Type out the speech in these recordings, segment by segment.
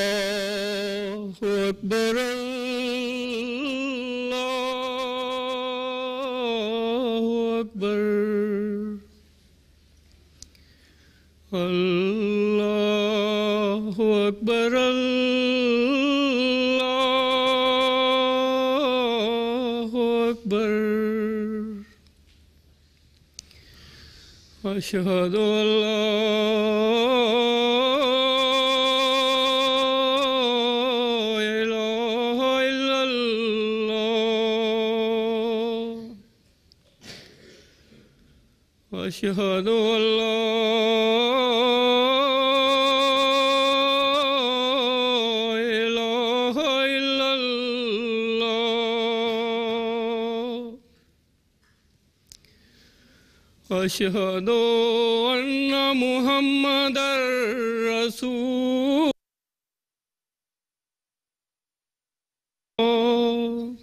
الله أكبر الله أكبر الله أكبر الله أكبر أشهد أن لا إله إلا الله أشهد أن لا إله إلا الله أشهد أن محمدا رسول الله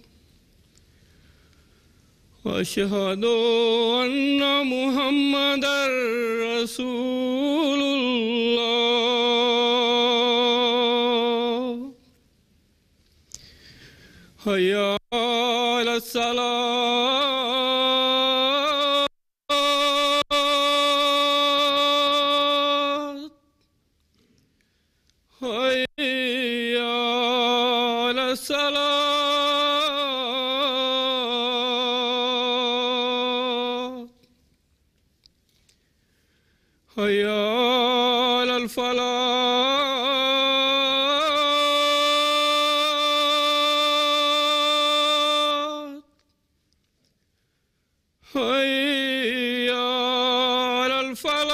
أشهد أن محمدا رسول الله حي على الصلاة حي على الصلاة حي على الفلاح حي على الفلاح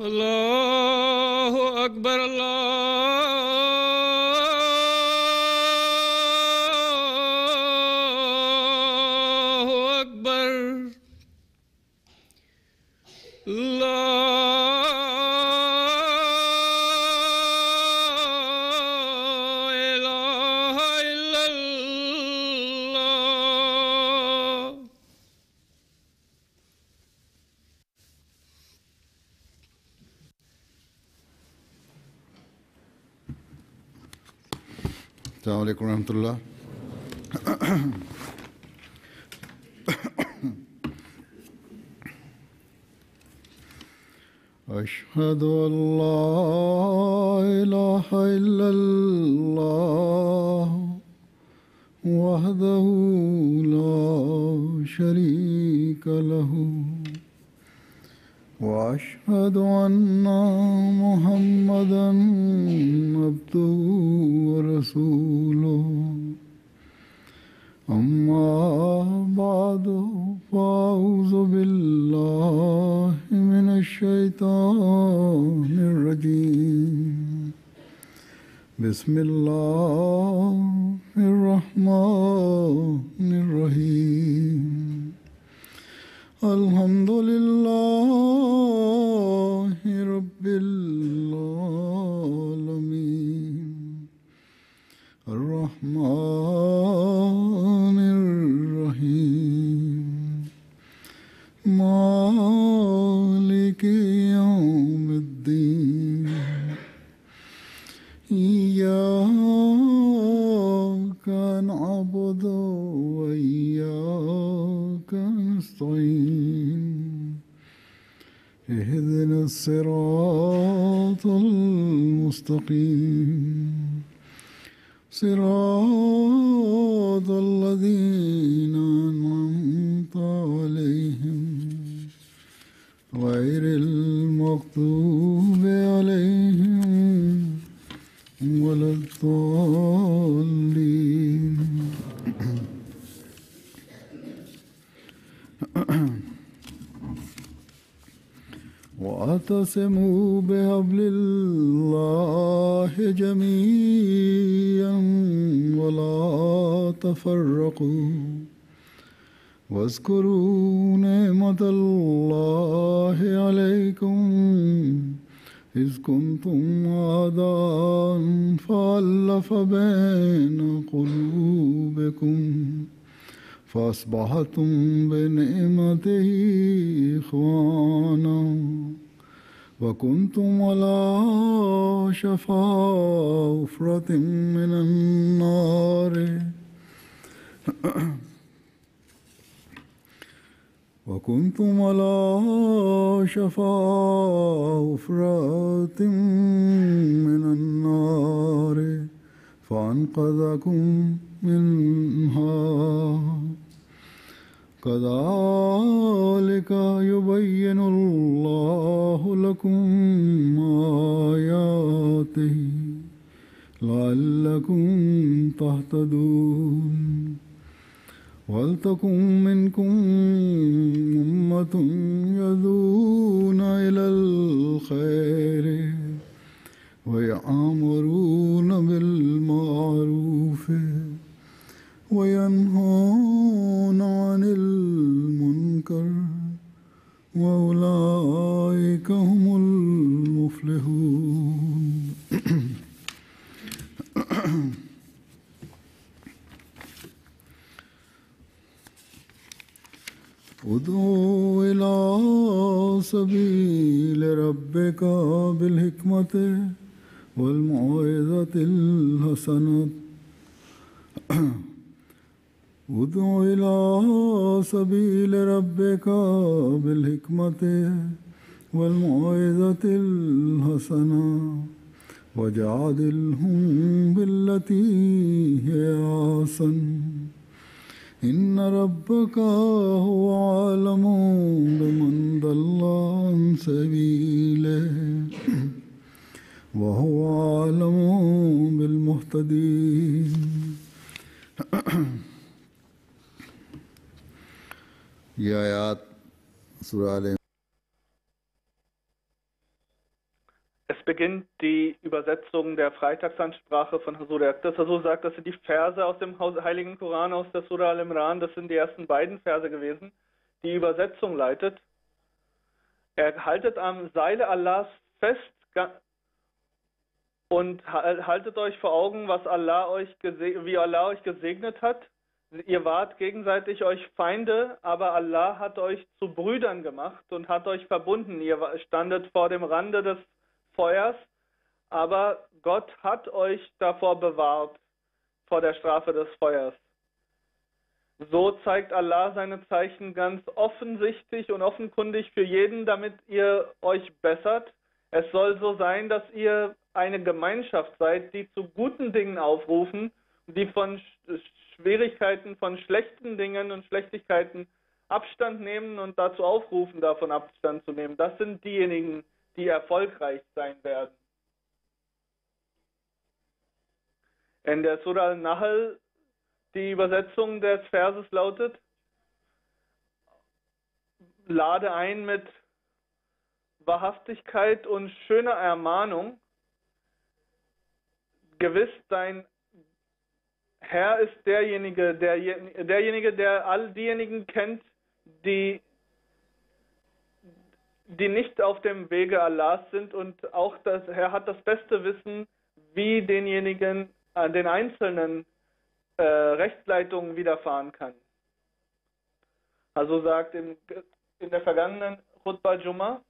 الله أكبر الله أكبر لا إله إلا الله السلام عليكم ورحمة الله. أشهد أن لا إله إلا الله وحده لا شريك له وأشهد أن محمدا عبده ورسوله أما بعد فأعوذ بالله من الشيطان الرجيم بسم الله الرحمن الرحيم الحمد لله رب العالمين الرحمن الرحيم مالك يوم الدين إياك نعبد وإياك نستعين اهدنا الصراط المستقيم صراط الذين أنعمت عليهم غير المغضوب عليهم ولا الضالين. واعتصموا بحبل الله جميعا ولا تفرقوا واذكروا نعمة الله عليكم إذ كنتم أعداء فألف بين قلوبكم فأصبحتم بنعمته إخوانا وكنتم على شفا حفرة من النار وكنتم على شفا حفرة من النار فأنقذكم منها كذلك يبين الله لكم آياته لعلكم تهتدون ولتكن منكم أمة يدعون إلى الخير ويأمرون بالمعروف وينهون عن المنكر وأولئك هم المفلحون. ادعو إلى سبيل ربك بالحكمة والموعظة الحسنة ادع إلى سبيل ربك بالحكمة والموعظة الحسنة وجادلهم بالتي هي أحسن إن ربك هو أعلم بمن ضل عن سبيله وهو أعلم بالمهتدين. ये आयत सूरह अल Es beginnt die Übersetzung der Freitagsansprache von Hazur Aqdas. Hazur sagt, das sind die Verse aus dem Heiligen Koran, aus der Surah Al-Imran. Das sind die ersten beiden Verse gewesen. Die Übersetzung leitet: Er haltet am Seile Allahs fest und haltet euch vor Augen, was wie Allah euch gesegnet hat. Ihr wart gegenseitig euch Feinde, aber Allah hat euch zu Brüdern gemacht und hat euch verbunden. Ihr standet vor dem Rande des Feuers, aber Gott hat euch davor bewahrt, vor der Strafe des Feuers. So zeigt Allah seine Zeichen ganz offensichtlich und offenkundig für jeden, damit ihr euch bessert. Es soll so sein, dass ihr eine Gemeinschaft seid, die zu guten Dingen aufrufen, die von Schwierigkeiten, von schlechten Dingen und Schlechtigkeiten Abstand nehmen und dazu aufrufen, davon Abstand zu nehmen. Das sind diejenigen, die erfolgreich sein werden. In der Surah Al-Nahl, die Übersetzung des Verses lautet: Lade ein mit Wahrhaftigkeit und schöner Ermahnung. Gewiss, dein Herr ist derjenige, der all diejenigen kennt, die nicht auf dem Wege Allahs sind, und auch der Herr hat das beste Wissen, wie denjenigen, den Einzelnen Rechtsleitung widerfahren kann. Also sagt in der vergangenen Khutbah Jumma,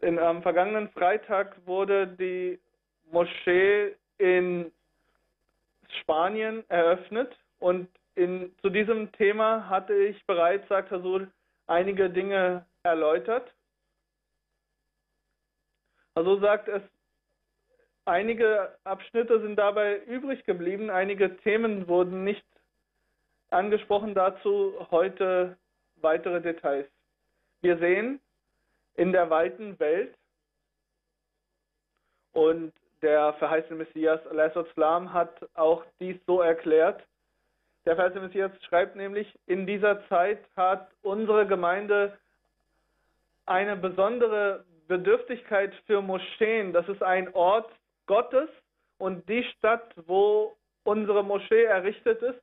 am vergangenen Freitag wurde die Moschee in Spanien eröffnet, und zu diesem Thema hatte ich bereits, sagt Hazur, einige Dinge erläutert. Also sagt es, einige Abschnitte sind dabei übrig geblieben, einige Themen wurden nicht angesprochen, dazu heute weitere Details. Wir sehen in der weiten Welt, und der verheißene Messias a.s. hat auch dies so erklärt. Der verheißene Messias schreibt nämlich: In dieser Zeit hat unsere Gemeinde eine besondere Bedürftigkeit für Moscheen. Das ist ein Ort Gottes, und die Stadt, wo unsere Moschee errichtet ist,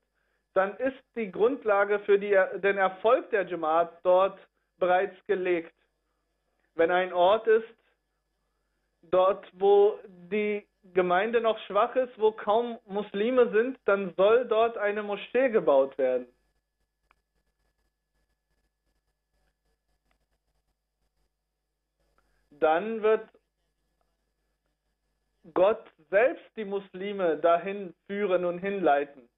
dann ist die Grundlage für den Erfolg der Jamaat dort bereits gelegt. Wenn ein Ort ist, dort wo die Gemeinde noch schwach ist, wo kaum Muslime sind, dann soll dort eine Moschee gebaut werden. Dann wird Gott selbst die Muslime dahin führen und hinleiten.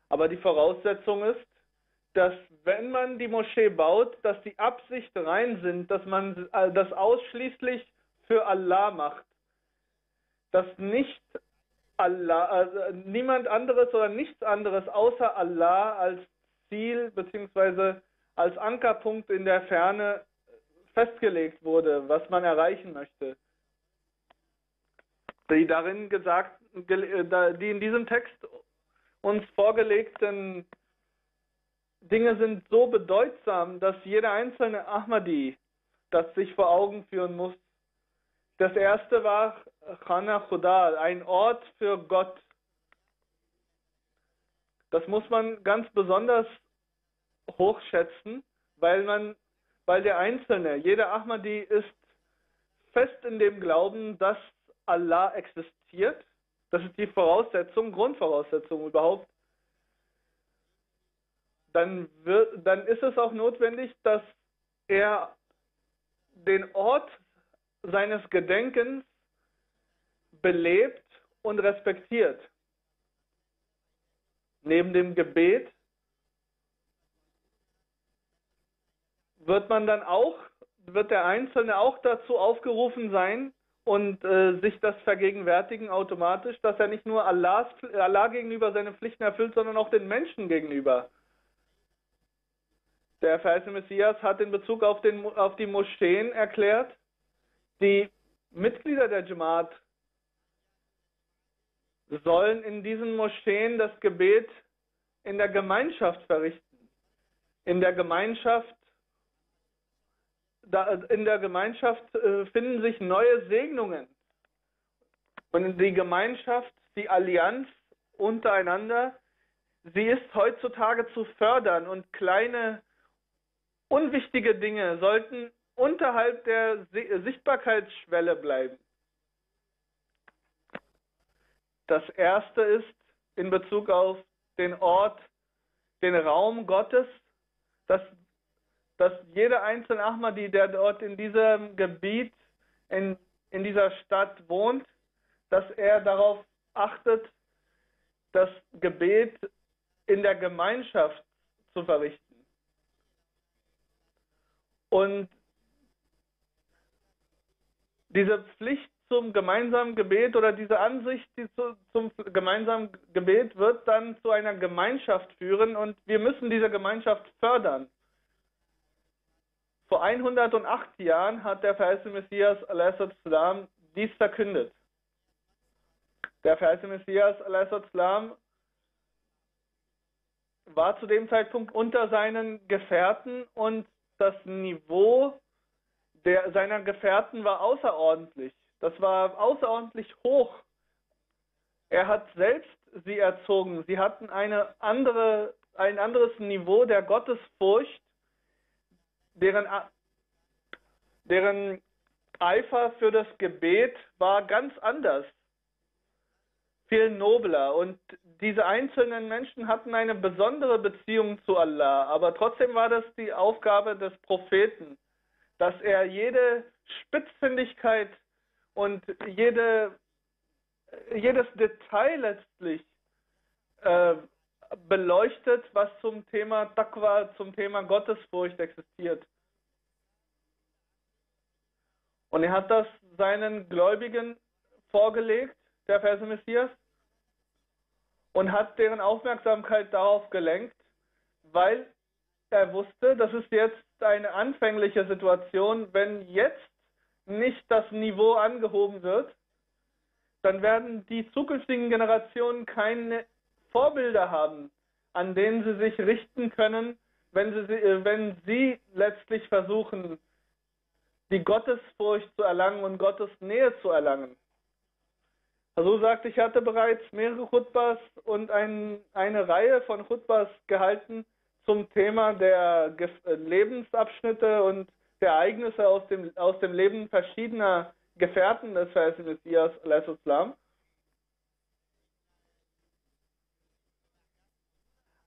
Aber die Voraussetzung ist, dass wenn man die Moschee baut, dass die Absicht rein sind, dass man das ausschließlich für Allah macht. Dass nicht Allah, niemand anderes oder nichts anderes außer Allah als Ziel bzw. als Ankerpunkt in der Ferne festgelegt wurde, was man erreichen möchte. Die in diesem Text uns vorgelegten Dinge sind so bedeutsam, dass jeder einzelne Ahmadi das sich vor Augen führen muss. Das erste war Khana Khuda, ein Ort für Gott. Das muss man ganz besonders hochschätzen, weil der Einzelne, jeder Ahmadi ist fest in dem Glauben, dass Allah existiert. Das ist die Grundvoraussetzung überhaupt. Dann ist es auch notwendig, dass er den Ort seines Gedenkens belebt und respektiert. Neben dem Gebet wird der Einzelne auch dazu aufgerufen sein und sich das vergegenwärtigen automatisch, dass er nicht nur Allah gegenüber seine Pflichten erfüllt, sondern auch den Menschen gegenüber. Der verheißene Messias hat in Bezug auf die Moscheen erklärt, die Mitglieder der Jamaat sollen in diesen Moscheen das Gebet in der Gemeinschaft verrichten. In der Gemeinschaft finden sich neue Segnungen. Und die Gemeinschaft, die Allianz untereinander, sie ist heutzutage zu fördern und kleine, unwichtige Dinge sollten unterhalb der Sichtbarkeitsschwelle bleiben. Das erste ist in Bezug auf den Ort, den Raum Gottes, dass jeder einzelne Ahmadi, der dort in diesem Gebiet, in dieser Stadt wohnt, dass er darauf achtet, das Gebet in der Gemeinschaft zu verrichten. Und diese Pflicht zum gemeinsamen Gebet oder diese Ansicht zum gemeinsamen Gebet wird dann zu einer Gemeinschaft führen und wir müssen diese Gemeinschaft fördern. Vor 108 Jahren hat der verheißene Messias a.s. dies verkündet. Der verheißene Messias a.s. war zu dem Zeitpunkt unter seinen Gefährten und das Niveau seiner Gefährten war außerordentlich. Das war außerordentlich hoch. Er hat selbst sie erzogen. Sie hatten ein anderes Niveau der Gottesfurcht, deren Eifer für das Gebet war ganz anders, viel nobler. Und diese einzelnen Menschen hatten eine besondere Beziehung zu Allah. Aber trotzdem war das die Aufgabe des Propheten, dass er jede Spitzfindigkeit und jedes Detail letztlich beleuchtet, was zum Thema Taqwa, zum Thema Gottesfurcht existiert. Und er hat das seinen Gläubigen vorgelegt, der verheißene Messias, und hat deren Aufmerksamkeit darauf gelenkt, weil er wusste, das ist jetzt eine anfängliche Situation. Wenn jetzt nicht das Niveau angehoben wird, dann werden die zukünftigen Generationen keine Vorbilder haben, an denen sie sich richten können, wenn sie letztlich versuchen, die Gottesfurcht zu erlangen und Gottes Nähe zu erlangen. Also sagt, ich hatte bereits mehrere Khutbas und eine Reihe von Khutbas gehalten zum Thema der Lebensabschnitte und der Ereignisse aus dem Leben verschiedener Gefährten des verheißenen Messias, a.s.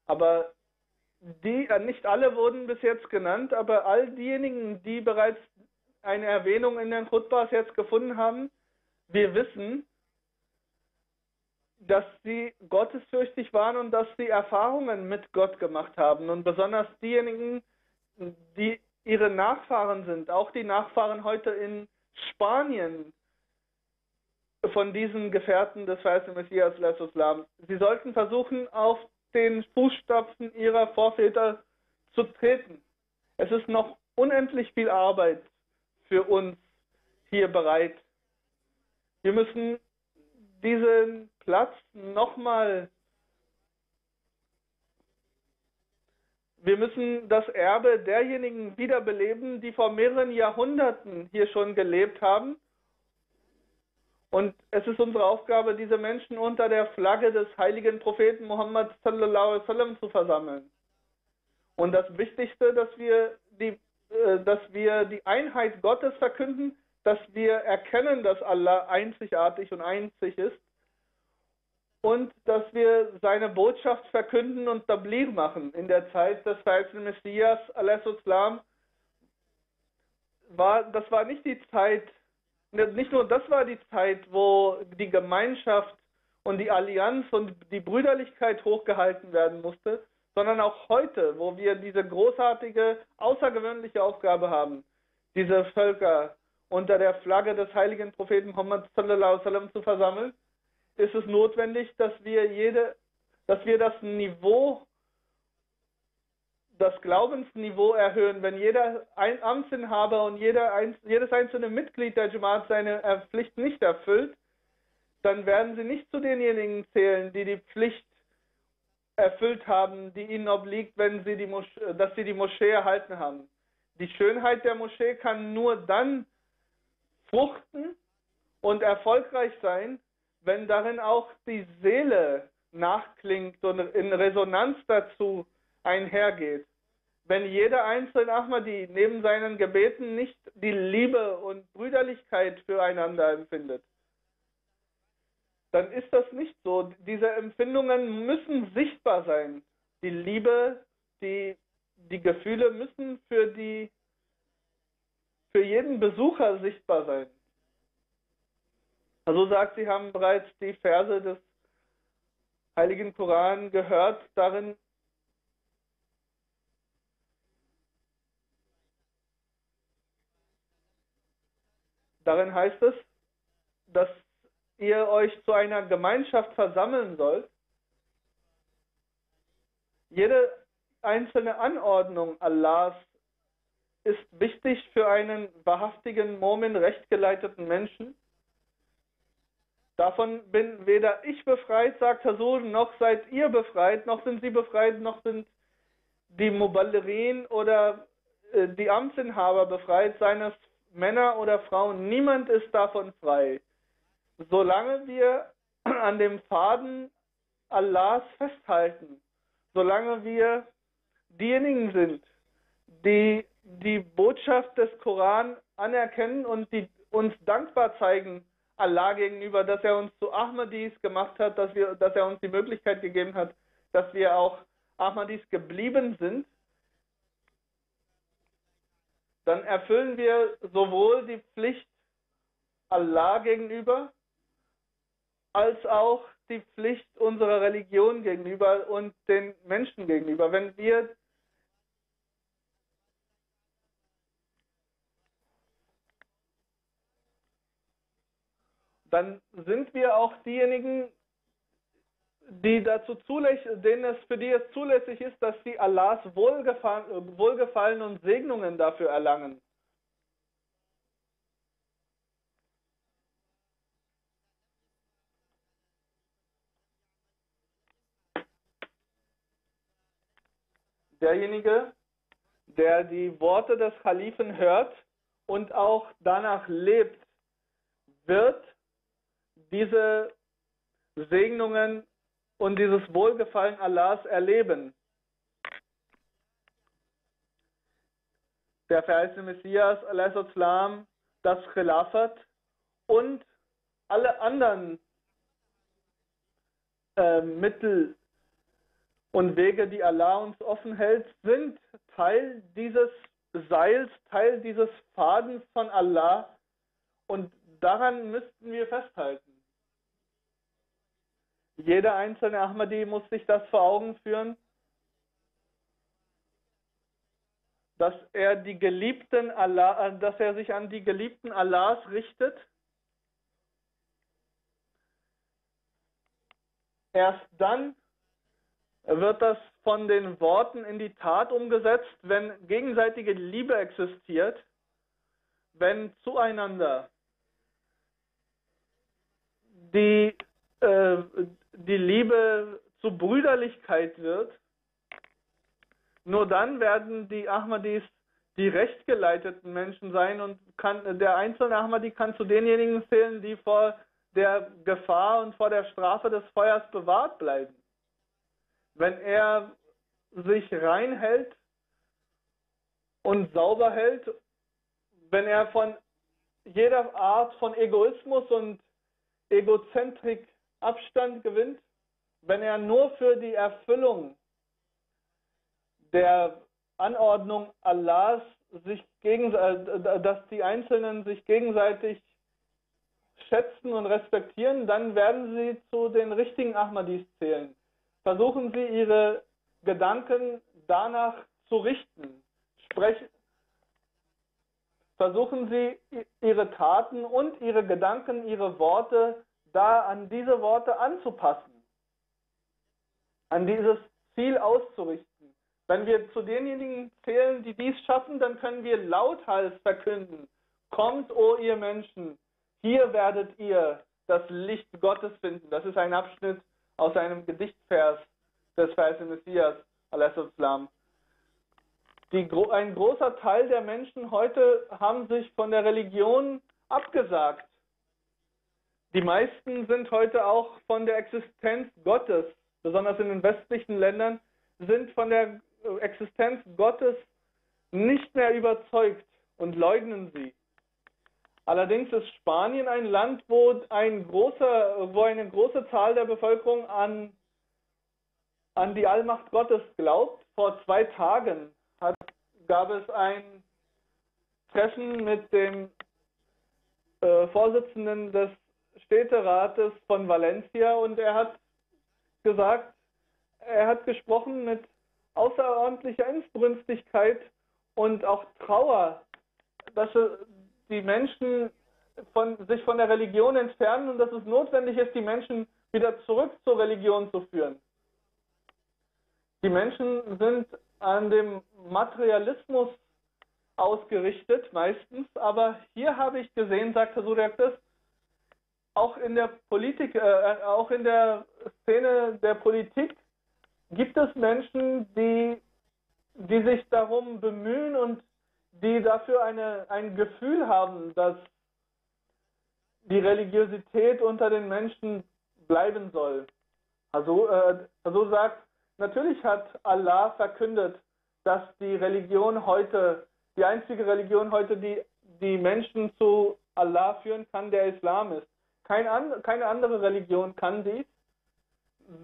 Aber nicht alle wurden bis jetzt genannt, aber all diejenigen, die bereits eine Erwähnung in den Khutbahs jetzt gefunden haben, wir wissen, dass sie gottesfürchtig waren und dass sie Erfahrungen mit Gott gemacht haben. Und besonders diejenigen, die ihre Nachfahren sind, auch die Nachfahren heute in Spanien von diesen Gefährten des verheißenen Messias, sie sollten versuchen, auf den Fußstapfen ihrer Vorväter zu treten. Es ist noch unendlich viel Arbeit für uns hier bereit. Wir müssen diesen Platz wir müssen das Erbe derjenigen wiederbeleben, die vor mehreren Jahrhunderten hier schon gelebt haben. Und es ist unsere Aufgabe, diese Menschen unter der Flagge des heiligen Propheten Muhammad sallallahu alaihi wasallam zu versammeln. Und das Wichtigste, dass wir die Einheit Gottes verkünden, dass wir erkennen, dass Allah einzigartig und einzig ist und dass wir seine Botschaft verkünden und Tabligh machen. In der Zeit des verheißenen Messias, a.s., das war nicht die Zeit, nicht nur das war die Zeit, wo die Gemeinschaft und die Allianz und die Brüderlichkeit hochgehalten werden musste, sondern auch heute, wo wir diese großartige, außergewöhnliche Aufgabe haben, diese Völker unter der Flagge des heiligen Propheten Muhammad sallallahu alaihi wasallam zu versammeln, ist es notwendig, dass wir das Niveau, das Glaubensniveau erhöhen. Wenn jeder Amtsinhaber und jedes einzelne Mitglied der Jamaat seine Pflicht nicht erfüllt, dann werden sie nicht zu denjenigen zählen, die die Pflicht erfüllt haben, die ihnen obliegt, dass sie die Moschee erhalten haben. Die Schönheit der Moschee kann nur dann fruchten und erfolgreich sein, wenn darin auch die Seele nachklingt und in Resonanz dazu einhergeht. Wenn jeder einzelne Ahmadi neben seinen Gebeten nicht die Liebe und Brüderlichkeit füreinander empfindet, dann ist das nicht so. Diese Empfindungen müssen sichtbar sein. Die Liebe, die Gefühle müssen für jeden Besucher sichtbar sein. Also sagt, Sie haben bereits die Verse des Heiligen Koran gehört, darin heißt es, dass ihr euch zu einer Gemeinschaft versammeln sollt. Jede einzelne Anordnung Allahs ist wichtig für einen wahrhaftigen Mu'min, rechtgeleiteten Menschen. Davon bin weder ich befreit, sagt Rasul, noch seid ihr befreit, noch sind sie befreit, noch sind die Muballighin oder die Amtsinhaber befreit, seien es Männer oder Frauen. Niemand ist davon frei. Solange wir an dem Faden Allahs festhalten, solange wir diejenigen sind, die die Botschaft des Koran anerkennen und die uns dankbar zeigen Allah gegenüber, dass er uns zu Ahmadis gemacht hat, dass er uns die Möglichkeit gegeben hat, dass wir auch Ahmadis geblieben sind, dann erfüllen wir sowohl die Pflicht Allah gegenüber, als auch die Pflicht unserer Religion gegenüber und den Menschen gegenüber. Dann sind wir auch diejenigen, für die es zulässig ist, dass sie Allahs Wohlgefallen und Segnungen dafür erlangen. Derjenige, der die Worte des Kalifen hört und auch danach lebt, wird diese Segnungen und dieses Wohlgefallen Allahs erleben. Der verheißene Messias, a.s., das Khilafat und alle anderen Mittel und Wege, die Allah uns offen hält, sind Teil dieses Seils, Teil dieses Fadens von Allah, und daran müssten wir festhalten. Jeder einzelne Ahmadi muss sich das vor Augen führen, dass er sich an die Geliebten Allahs richtet. Erst dann wird das von den Worten in die Tat umgesetzt, wenn gegenseitige Liebe existiert, wenn zueinander die Liebe zu Brüderlichkeit wird. Nur dann werden die Ahmadis die rechtgeleiteten Menschen sein, und der einzelne Ahmadi kann zu denjenigen zählen, die vor der Gefahr und vor der Strafe des Feuers bewahrt bleiben. Wenn er sich rein hält und sauber hält, wenn er von jeder Art von Egoismus und Egozentrik Abstand gewinnt, wenn er nur für die Erfüllung der Anordnung Allahs dass die Einzelnen sich gegenseitig schätzen und respektieren, dann werden sie zu den richtigen Ahmadis zählen. Versuchen Sie, Ihre Gedanken danach zu richten. Versuchen Sie, Ihre Taten und Ihre Gedanken, Ihre Worte an diese Worte anzupassen, an dieses Ziel auszurichten. Wenn wir zu denjenigen zählen, die dies schaffen, dann können wir lauthals verkünden: Kommt, o ihr Menschen, hier werdet ihr das Licht Gottes finden. Das ist ein Abschnitt aus einem Gedichtvers des Versen Messias, a.s. Ein großer Teil der Menschen heute haben sich von der Religion abgesagt. Die meisten sind heute auch von der Existenz Gottes, besonders in den westlichen Ländern, sind von der Existenz Gottes nicht mehr überzeugt und leugnen sie. Allerdings ist Spanien ein Land, wo eine große Zahl der Bevölkerung an die Allmacht Gottes glaubt. Vor 2 Tagen gab es ein Treffen mit dem Vorsitzenden des Städterates von Valencia, und er hat gesprochen mit außerordentlicher Inbrünstigkeit und auch Trauer, dass die Menschen sich von der Religion entfernen und dass es notwendig ist, die Menschen wieder zurück zur Religion zu führen. Die Menschen sind an dem Materialismus ausgerichtet, meistens, aber hier habe ich gesehen, sagt Herr Suriaktis, auch in der auch in der Szene der Politik gibt es Menschen, die sich darum bemühen und die dafür ein Gefühl haben, dass die Religiosität unter den Menschen bleiben soll. Also sagt, natürlich hat Allah verkündet, dass die Religion heute, die einzige Religion heute, die Menschen zu Allah führen kann, der Islam ist. Keine andere Religion kann dies.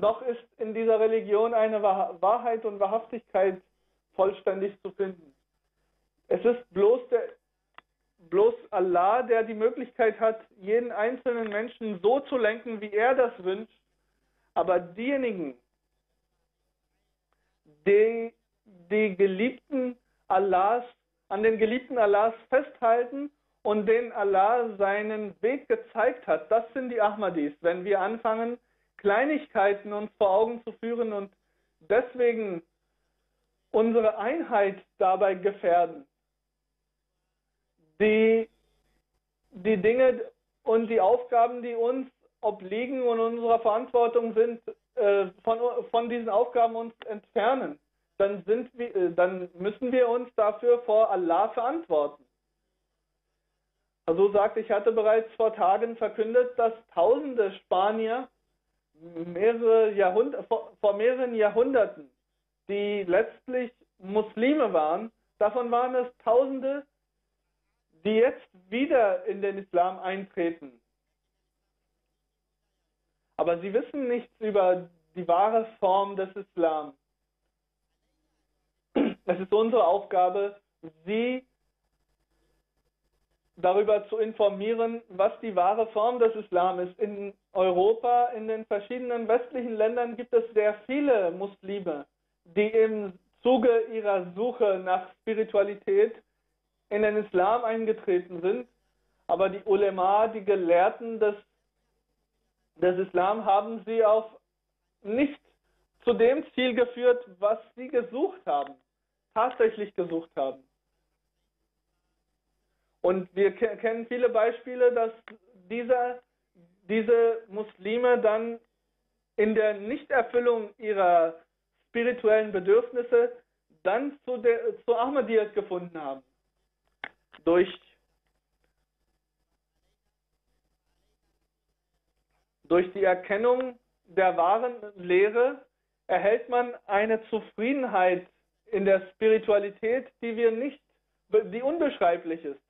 Noch ist in dieser Religion eine Wahrheit und Wahrhaftigkeit vollständig zu finden. Es ist bloß Allah, der die Möglichkeit hat, jeden einzelnen Menschen so zu lenken, wie er das wünscht. Aber diejenigen, die Geliebten Allahs, an den Geliebten Allahs festhalten und denen Allah seinen Weg gezeigt hat, das sind die Ahmadis. Wenn wir anfangen, Kleinigkeiten uns vor Augen zu führen und deswegen unsere Einheit dabei gefährden, die Dinge und die Aufgaben, die uns obliegen und unserer Verantwortung sind, von diesen Aufgaben uns entfernen, dann müssen wir uns dafür vor Allah verantworten. Also sagt, ich hatte bereits vor Tagen verkündet, dass tausende Spanier vor mehreren Jahrhunderten, die letztlich Muslime waren, davon waren es Tausende, die jetzt wieder in den Islam eintreten. Aber sie wissen nichts über die wahre Form des Islam. Es ist unsere Aufgabe, sie darüber zu informieren, was die wahre Form des Islam ist. In Europa, in den verschiedenen westlichen Ländern gibt es sehr viele Muslime, die im Zuge ihrer Suche nach Spiritualität in den Islam eingetreten sind. Aber die Ulema, die Gelehrten des Islam, haben sie auf nicht zu dem Ziel geführt, was sie gesucht haben, tatsächlich gesucht haben. Und wir kennen viele Beispiele, dass diese Muslime dann in der Nichterfüllung ihrer spirituellen Bedürfnisse dann zu Ahmadiyyat gefunden haben. Durch die Erkennung der wahren Lehre erhält man eine Zufriedenheit in der Spiritualität, die unbeschreiblich ist.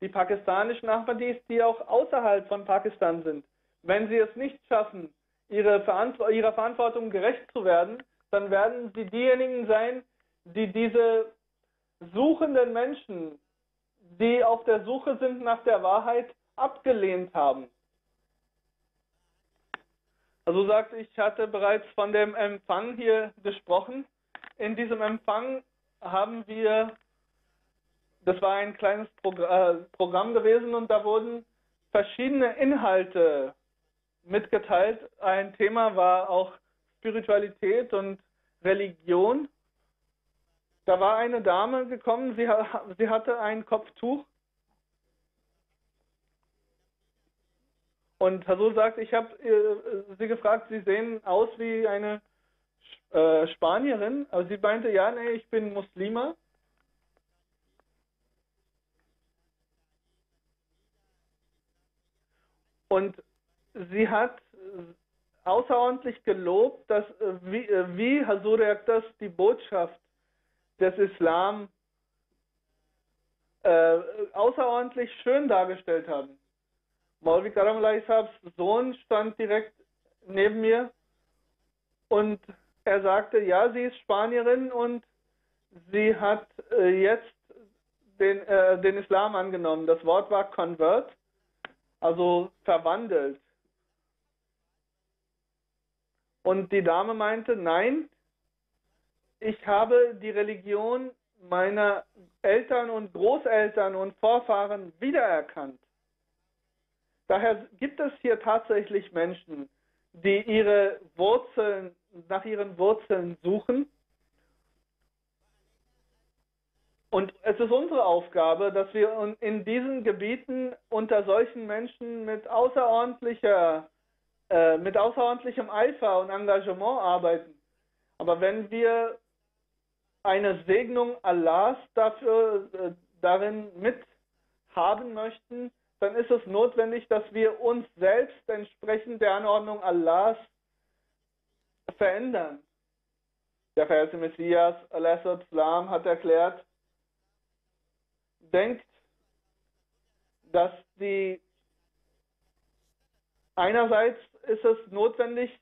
Die pakistanischen Ahmadis, die auch außerhalb von Pakistan sind, wenn sie es nicht schaffen, ihrer Verantwortung gerecht zu werden, dann werden sie diejenigen sein, die diese suchenden Menschen, die auf der Suche sind nach der Wahrheit, abgelehnt haben. Also sagte ich, hatte bereits von dem Empfang hier gesprochen. In diesem Empfang haben wir, das war ein kleines Programm gewesen und da wurden verschiedene Inhalte mitgeteilt. Ein Thema war auch Spiritualität und Religion. Da war eine Dame gekommen, sie hatte ein Kopftuch. Und Hazur sagt, ich habe sie gefragt, sie sehen aus wie eine Spanierin. Aber sie meinte, ja, nee, ich bin Muslima. Und sie hat außerordentlich gelobt, dass wie Hazur Yaqtas die Botschaft des Islam außerordentlich schön dargestellt haben. Maulvi Karamullah Sahabs Sohn stand direkt neben mir und er sagte, ja, sie ist Spanierin und sie hat jetzt den Islam angenommen. Das Wort war convert, also verwandelt. Und die Dame meinte, nein, ich habe die Religion meiner Eltern und Großeltern und Vorfahren wiedererkannt. Daher gibt es hier tatsächlich Menschen, die nach ihren Wurzeln suchen. Und es ist unsere Aufgabe, dass wir in diesen Gebieten unter solchen Menschen mit außerordentlichem Eifer und Engagement arbeiten. Aber wenn wir eine Segnung Allahs darin mit haben möchten, dann ist es notwendig, dass wir uns selbst entsprechend der Anordnung Allahs verändern. Der verehrte Messias a.s. hat erklärt, denkt, dass einerseits ist es notwendig,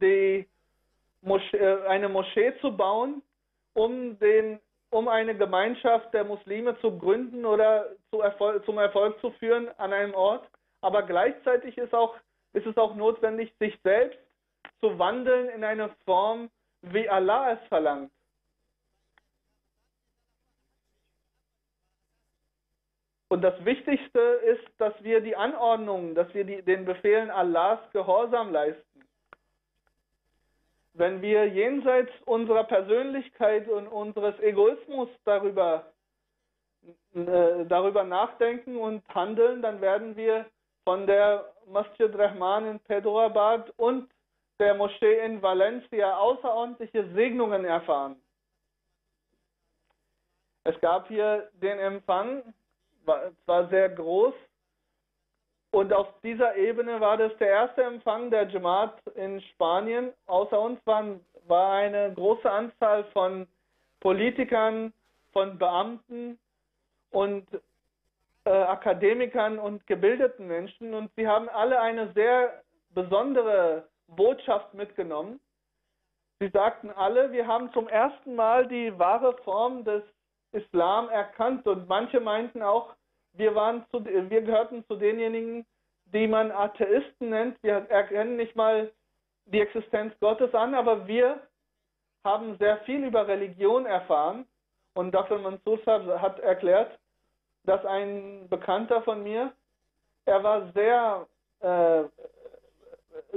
eine Moschee zu bauen, um eine Gemeinschaft der Muslime zu gründen oder zum Erfolg zu führen an einem Ort. Aber gleichzeitig ist es auch notwendig, sich selbst zu wandeln in eine Form, wie Allah es verlangt. Und das Wichtigste ist, dass wir die Anordnungen, dass wir den Befehlen Allahs Gehorsam leisten. Wenn wir jenseits unserer Persönlichkeit und unseres Egoismus darüber nachdenken und handeln, dann werden wir von der Masjid Rahman in Pedroabad und der Moschee in Valencia außerordentliche Segnungen erfahren. Es gab hier den Empfang, es war sehr groß, und auf dieser Ebene war das der erste Empfang der Jamaat in Spanien. Außer uns war eine große Anzahl von Politikern, von Beamten und Akademikern und gebildeten Menschen, und sie haben alle eine sehr besondere Botschaft mitgenommen. Sie sagten alle, wir haben zum ersten Mal die wahre Form des Islam erkannt, und manche meinten auch, wir gehörten zu denjenigen, die man Atheisten nennt. Wir erkennen nicht mal die Existenz Gottes an, aber wir haben sehr viel über Religion erfahren. Und Dr. Mansour hat erklärt, dass ein Bekannter von mir, er war sehr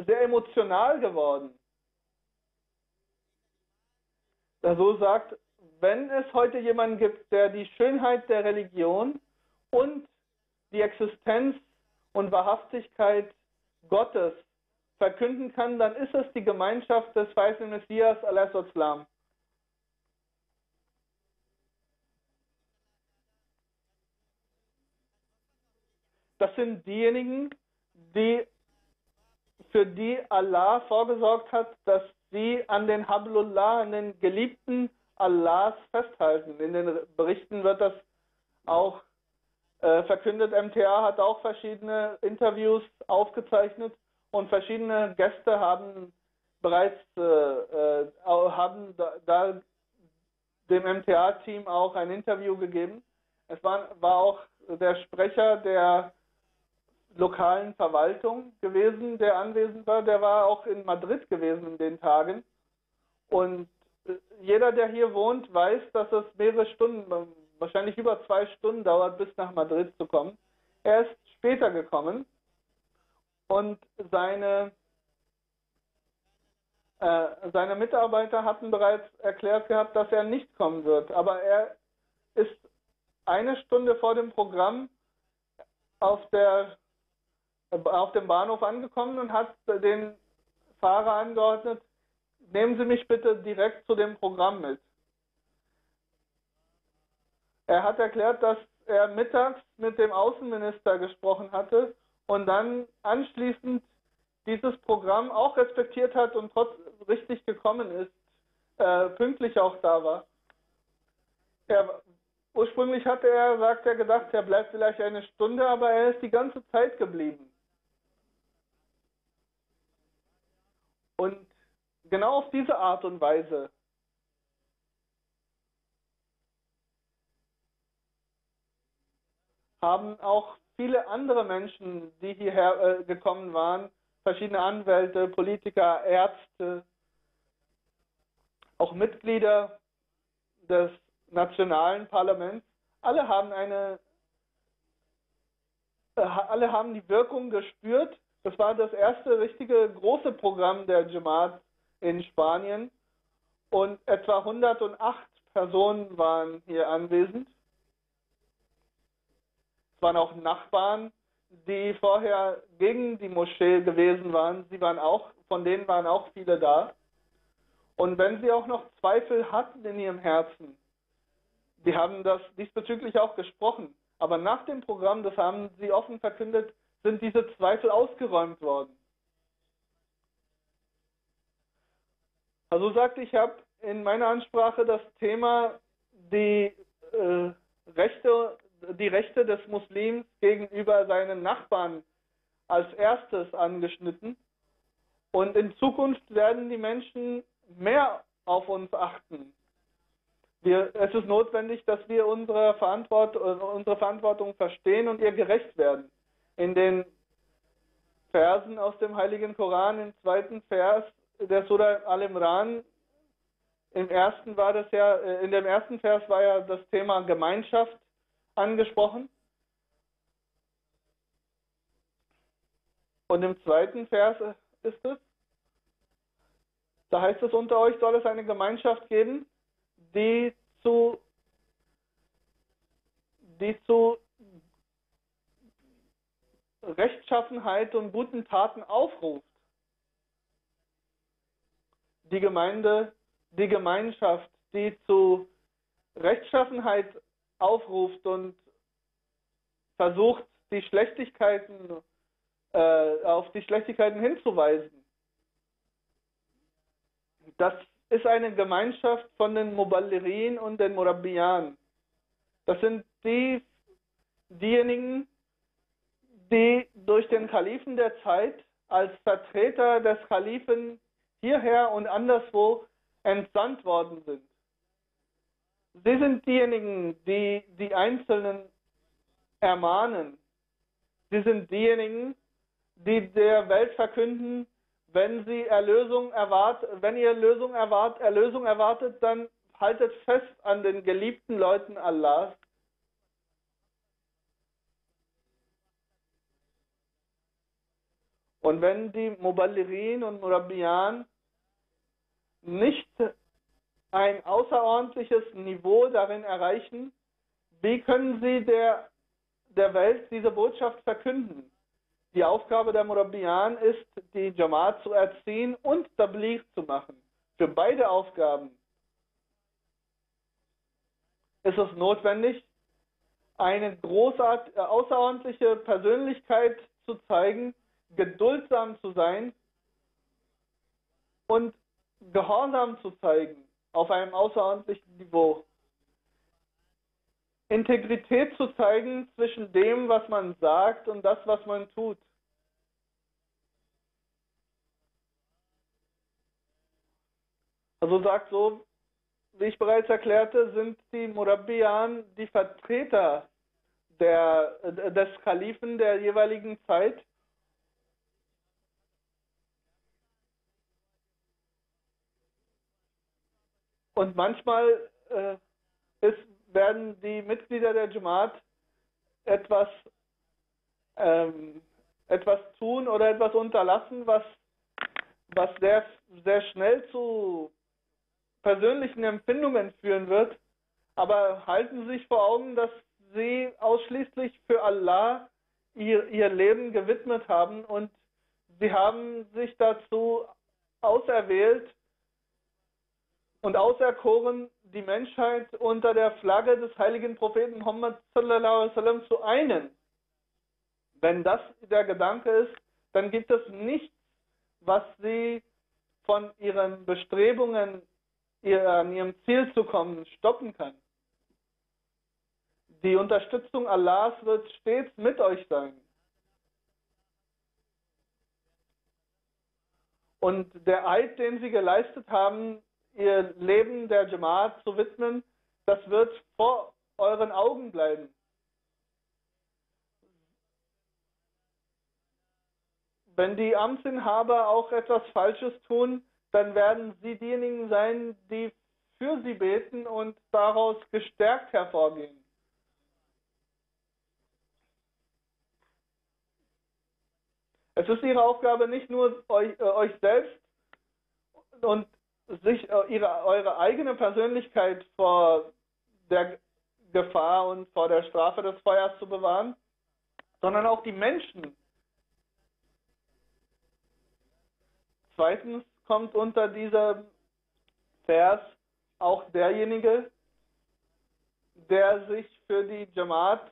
emotional geworden. Der so sagt, wenn es heute jemanden gibt, der die Schönheit der Religion und die Existenz und Wahrhaftigkeit Gottes verkünden kann, dann ist es die Gemeinschaft des weißen Messias, a.s. Das sind diejenigen, für die Allah vorgesorgt hat, dass sie an den Hablullah, an den Geliebten Allahs festhalten. In den Berichten wird das auch verkündet. MTA hat auch verschiedene Interviews aufgezeichnet und verschiedene Gäste haben bereits dem MTA-Team auch ein Interview gegeben. Es war auch der Sprecher der lokalen Verwaltung gewesen, der anwesend war. Der war auch in Madrid gewesen in den Tagen. Und jeder, der hier wohnt, weiß, dass es mehrere Stunden, wahrscheinlich über 2 Stunden dauert, bis nach Madrid zu kommen. Er ist später gekommen und seine Mitarbeiter hatten bereits erklärt gehabt, dass er nicht kommen wird. Aber er ist 1 Stunde vor dem Programm auf dem Bahnhof angekommen und hat den Fahrer angeordnet, nehmen Sie mich bitte direkt zu dem Programm mit. Er hat erklärt, dass er mittags mit dem Außenminister gesprochen hatte und dann anschließend dieses Programm auch respektiert hat und trotzdem richtig gekommen ist, pünktlich auch da war. Ursprünglich hatte er gedacht, er bleibt vielleicht 1 Stunde, aber er ist die ganze Zeit geblieben. Und genau auf diese Art und Weise haben auch viele andere Menschen, die hierher gekommen waren, verschiedene Anwälte, Politiker, Ärzte, auch Mitglieder des nationalen Parlaments, alle haben die Wirkung gespürt. Das war das erste richtige große Programm der Jamaat in Spanien und etwa 108 Personen waren hier anwesend. Es waren auch Nachbarn, die vorher gegen die Moschee gewesen waren. Von denen waren auch viele da. Und wenn sie auch noch Zweifel hatten in ihrem Herzen, die haben das diesbezüglich auch gesprochen. Aber nach dem Programm, das haben sie offen verkündet, sind diese Zweifel ausgeräumt worden. Also sagte ich, habe in meiner Ansprache das Thema die Rechte des Muslims gegenüber seinen Nachbarn als erstes angeschnitten. Und in Zukunft werden die Menschen mehr auf uns achten. Es ist notwendig, dass wir unsere Verantwortung verstehen und ihr gerecht werden. In den Versen aus dem Heiligen Koran, im 2. Vers der Surah Al-Imran, in dem ersten Vers war ja das Thema Gemeinschaft angesprochen. Und im 2. Vers ist es, da heißt es, unter euch soll es eine Gemeinschaft geben, die zu Rechtschaffenheit und guten Taten aufruft. Die Gemeinschaft, die zu Rechtschaffenheit aufruft und versucht, auf die Schlechtigkeiten hinzuweisen. Das ist eine Gemeinschaft von den Muballighin und den Murabbiyan. Das sind die diejenigen, die durch den Kalifen der Zeit als Vertreter des Kalifen hierher und anderswo entsandt worden sind. Sie sind diejenigen, die die Einzelnen ermahnen. Sie sind diejenigen, die der Welt verkünden, wenn ihr Erlösung erwartet, dann haltet fest an den geliebten Leuten Allahs. Und wenn die Muballighin und Murabbiyan nicht ein außerordentliches Niveau darin erreichen, wie können sie der Welt diese Botschaft verkünden? Die Aufgabe der Murabbiyan ist, die Jamaat zu erziehen und Tabligh zu machen. Für beide Aufgaben ist es notwendig, eine außerordentliche Persönlichkeit zu zeigen, geduldsam zu sein und Gehorsam zu zeigen auf einem außerordentlichen Niveau. Integrität zu zeigen zwischen dem, was man sagt und das, was man tut. Also sagt so, wie ich bereits erklärte, sind die Murabbiyan die Vertreter des Kalifen der jeweiligen Zeit. Und manchmal werden die Mitglieder der Jamaat etwas tun oder etwas unterlassen, was sehr, sehr schnell zu persönlichen Empfindungen führen wird. Aber halten Sie sich vor Augen, dass Sie ausschließlich für Allah ihr Leben gewidmet haben und Sie haben sich dazu auserwählt und auserkoren, die Menschheit unter der Flagge des heiligen Propheten Muhammad sallallahu alaihi wasallam zu einen. Wenn das der Gedanke ist, dann gibt es nichts, was sie von ihren Bestrebungen, an ihrem Ziel zu kommen, stoppen kann. Die Unterstützung Allahs wird stets mit euch sein. Und der Eid, den sie geleistet haben, ihr Leben der Jamaat zu widmen, das wird vor euren Augen bleiben. Wenn die Amtsinhaber auch etwas Falsches tun, dann werden sie diejenigen sein, die für sie beten und daraus gestärkt hervorgehen. Es ist ihre Aufgabe, nicht nur euch selbst und eure eigene Persönlichkeit vor der Gefahr und vor der Strafe des Feuers zu bewahren, sondern auch die Menschen. Zweitens kommt unter dieser Vers auch derjenige, der sich für die Jamaat,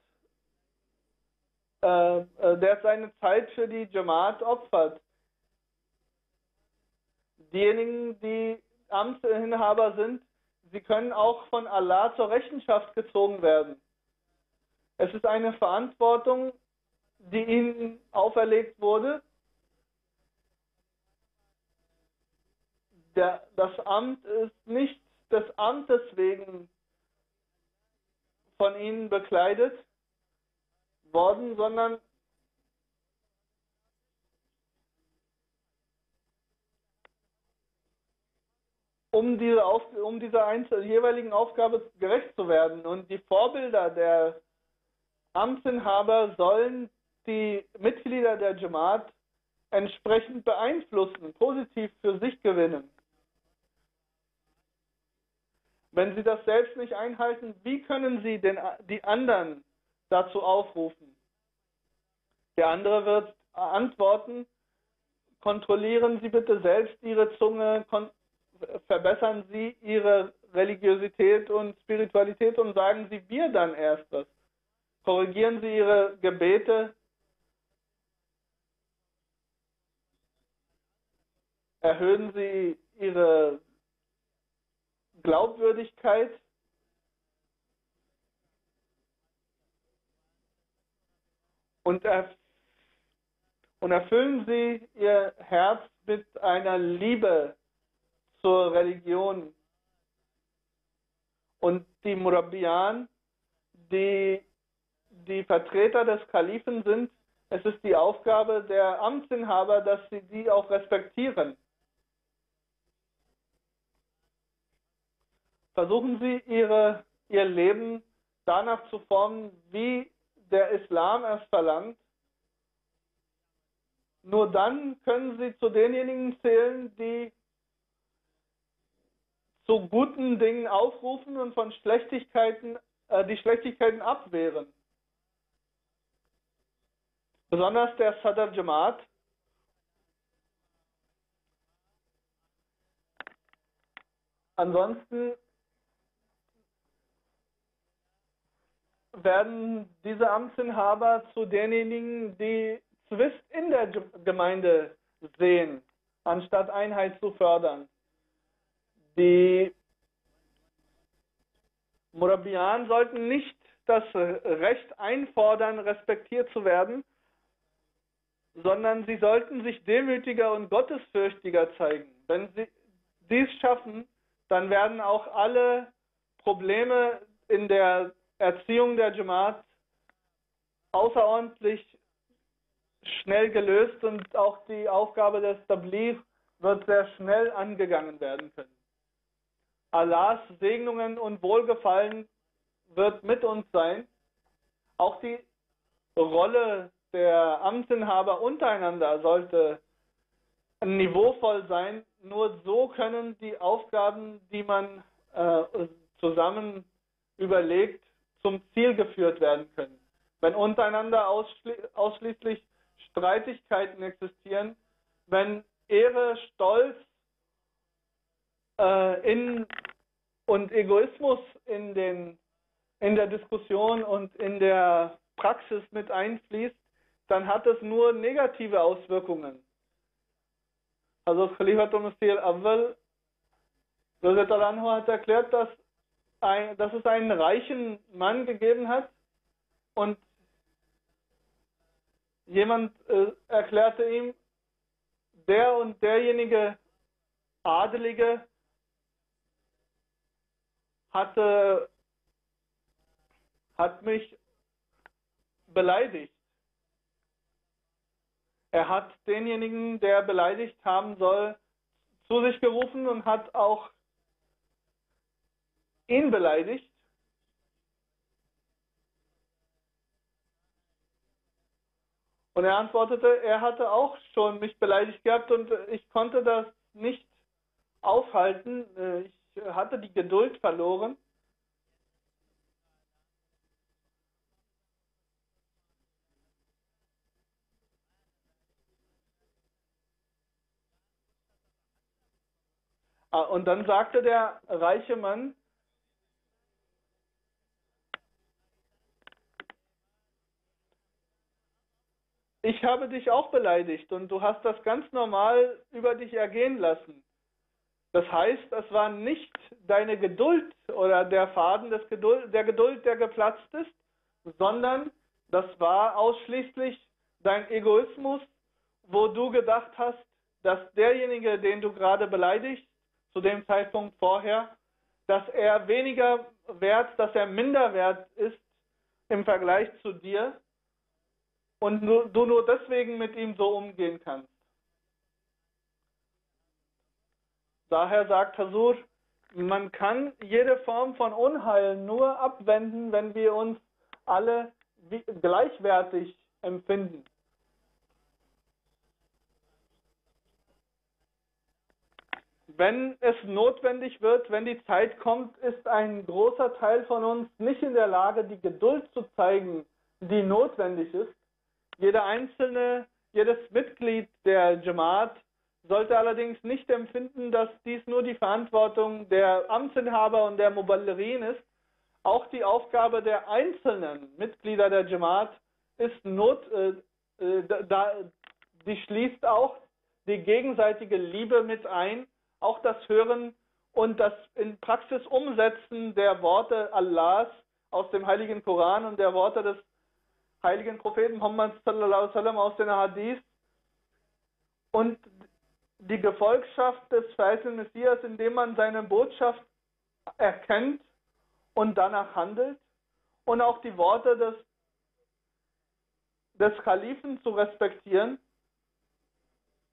der seine Zeit für die Jamaat opfert. Diejenigen, die Amtsinhaber sind, sie können auch von Allah zur Rechenschaft gezogen werden. Es ist eine Verantwortung, die ihnen auferlegt wurde. Das Amt ist nicht des Amtes wegen von ihnen bekleidet worden, sondern um dieser jeweiligen Aufgabe gerecht zu werden. Und die Vorbilder der Amtsinhaber sollen die Mitglieder der Jamaat entsprechend beeinflussen, positiv für sich gewinnen. Wenn sie das selbst nicht einhalten, wie können sie die anderen dazu aufrufen? Der andere wird antworten, kontrollieren Sie bitte selbst Ihre Zunge, verbessern Sie Ihre Religiosität und Spiritualität und sagen Sie wir dann erst was. Korrigieren Sie Ihre Gebete, erhöhen Sie Ihre Glaubwürdigkeit. und erfüllen Sie Ihr Herz mit einer Liebe zur Religion. Und die Murabbiyan, die Vertreter des Kalifen sind, es ist die Aufgabe der Amtsinhaber, dass sie die auch respektieren. Versuchen Sie Ihr Leben danach zu formen, wie der Islam es verlangt. Nur dann können Sie zu denjenigen zählen, die zu guten Dingen aufrufen und von die Schlechtigkeiten abwehren. Besonders der Sadr Jamaat. Ansonsten werden diese Amtsinhaber zu denjenigen, die Zwist in der Gemeinde sehen, anstatt Einheit zu fördern. Die Murabbiyan sollten nicht das Recht einfordern, respektiert zu werden, sondern sie sollten sich demütiger und gottesfürchtiger zeigen. Wenn sie dies schaffen, dann werden auch alle Probleme in der Erziehung der Jamaat außerordentlich schnell gelöst und auch die Aufgabe des Tabligh wird sehr schnell angegangen werden können. Allahs Segnungen und Wohlgefallen wird mit uns sein. Auch die Rolle der Amtsinhaber untereinander sollte niveauvoll sein. Nur so können die Aufgaben, die man zusammen überlegt, zum Ziel geführt werden können. Wenn untereinander ausschließlich Streitigkeiten existieren, wenn Ehre, Stolz und Egoismus in der Diskussion und in der Praxis mit einfließt, dann hat es nur negative Auswirkungen. Also Khalifatul Masih al-Awwal hat erklärt, dass es einen reichen Mann gegeben hat und jemand erklärte ihm, der und derjenige Adelige hat mich beleidigt. Er hat denjenigen, der beleidigt haben soll, zu sich gerufen und hat auch ihn beleidigt. Und er antwortete, er hatte auch schon mich beleidigt gehabt und ich konnte das nicht aufhalten. Ich hatte die Geduld verloren. Und dann sagte der reiche Mann, ich habe dich auch beleidigt und du hast das ganz normal über dich ergehen lassen. Das heißt, es war nicht deine Geduld oder der Faden der Geduld, der geplatzt ist, sondern das war ausschließlich dein Egoismus, wo du gedacht hast, dass derjenige, den du gerade beleidigst, zu dem Zeitpunkt vorher, dass er weniger wert, dass er minder wert ist im Vergleich zu dir und du nur deswegen mit ihm so umgehen kannst. Daher sagt Hazur, man kann jede Form von Unheil nur abwenden, wenn wir uns alle gleichwertig empfinden. Wenn es notwendig wird, wenn die Zeit kommt, ist ein großer Teil von uns nicht in der Lage, die Geduld zu zeigen, die notwendig ist. Jedes Mitglied der Jamaat sollte allerdings nicht empfinden, dass dies nur die Verantwortung der Amtsinhaber und der Muballighin ist. Auch die Aufgabe der einzelnen Mitglieder der Jamaat ist die schließt auch die gegenseitige Liebe mit ein, auch das Hören und das in Praxis Umsetzen der Worte Allahs aus dem Heiligen Koran und der Worte des heiligen Propheten Muhammad sallallahu alaihi wasallam aus den Hadith und die Gefolgschaft des verheißenen Messias, indem man seine Botschaft erkennt und danach handelt, und auch die Worte des Kalifen zu respektieren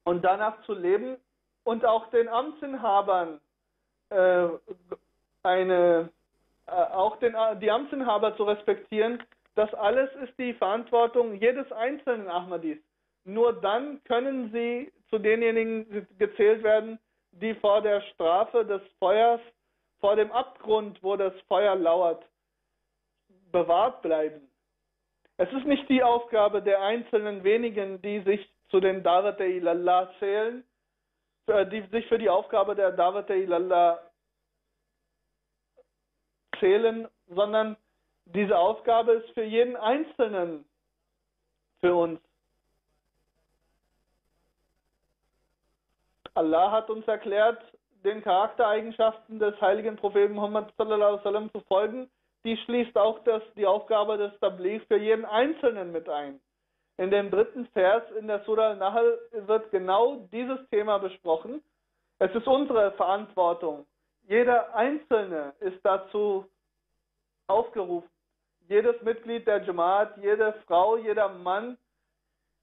und danach zu leben und auch den Amtsinhabern die Amtsinhaber zu respektieren. Das alles ist die Verantwortung jedes einzelnen Ahmadis. Nur dann können sie zu denjenigen gezählt werden, die vor der Strafe des Feuers, vor dem Abgrund, wo das Feuer lauert, bewahrt bleiben. Es ist nicht die Aufgabe der einzelnen wenigen, die sich zu den Dawat-e-Ilallah zählen, die sich für die Aufgabe der Dawat-e-Ilallah zählen, sondern diese Aufgabe ist für jeden Einzelnen für uns. Allah hat uns erklärt, den Charaktereigenschaften des heiligen Propheten Muhammad sallallahu alaihi wasallam zu folgen. Die schließt auch die Aufgabe des Tabligh für jeden Einzelnen mit ein. In dem 3. Vers in der Surah Al-Nahl wird genau dieses Thema besprochen. Es ist unsere Verantwortung. Jeder Einzelne ist dazu aufgerufen. Jedes Mitglied der Jamaat, jede Frau, jeder Mann,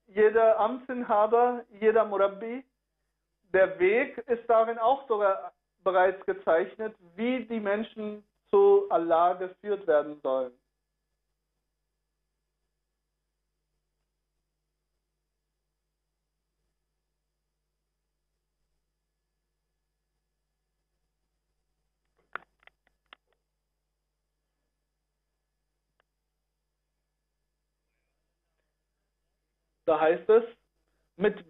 jeder Amtsinhaber, jeder Murabbi. Der Weg ist darin auch sogar bereits gezeichnet, wie die Menschen zu Allah geführt werden sollen. Da heißt es, mit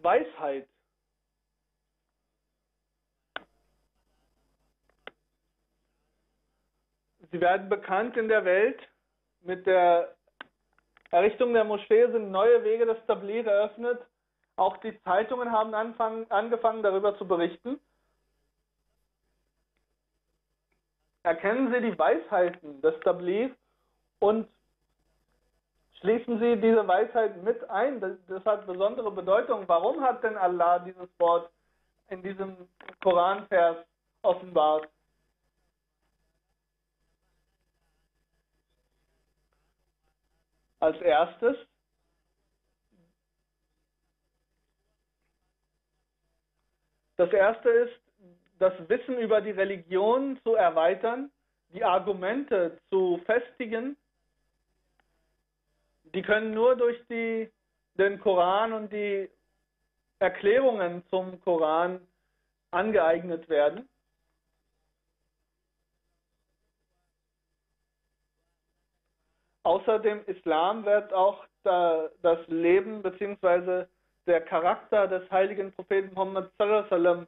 Weisheit. Sie werden bekannt in der Welt. Mit der Errichtung der Moschee sind neue Wege des Tabligh eröffnet. Auch die Zeitungen haben angefangen, darüber zu berichten. Erkennen Sie die Weisheiten des Tabligh und schließen Sie diese Weisheit mit ein. Das hat besondere Bedeutung. Warum hat denn Allah dieses Wort in diesem Koranvers offenbart? Als erstes, das erste ist, das Wissen über die Religion zu erweitern, die Argumente zu festigen. Die können nur durch den Koran und die Erklärungen zum Koran angeeignet werden. Außer dem Islam wird auch das Leben bzw. der Charakter des heiligen Propheten Muhammad sallallahu alaihi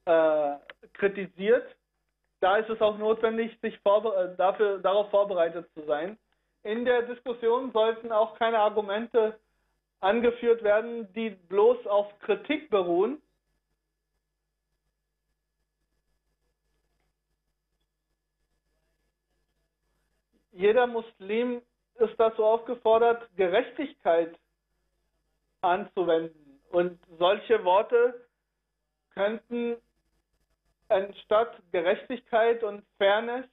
wasallam kritisiert. Da ist es auch notwendig, sich darauf vorbereitet zu sein. In der Diskussion sollten auch keine Argumente angeführt werden, die bloß auf Kritik beruhen. Jeder Muslim ist dazu aufgefordert, Gerechtigkeit anzuwenden. Und solche Worte könnten anstatt Gerechtigkeit und Fairness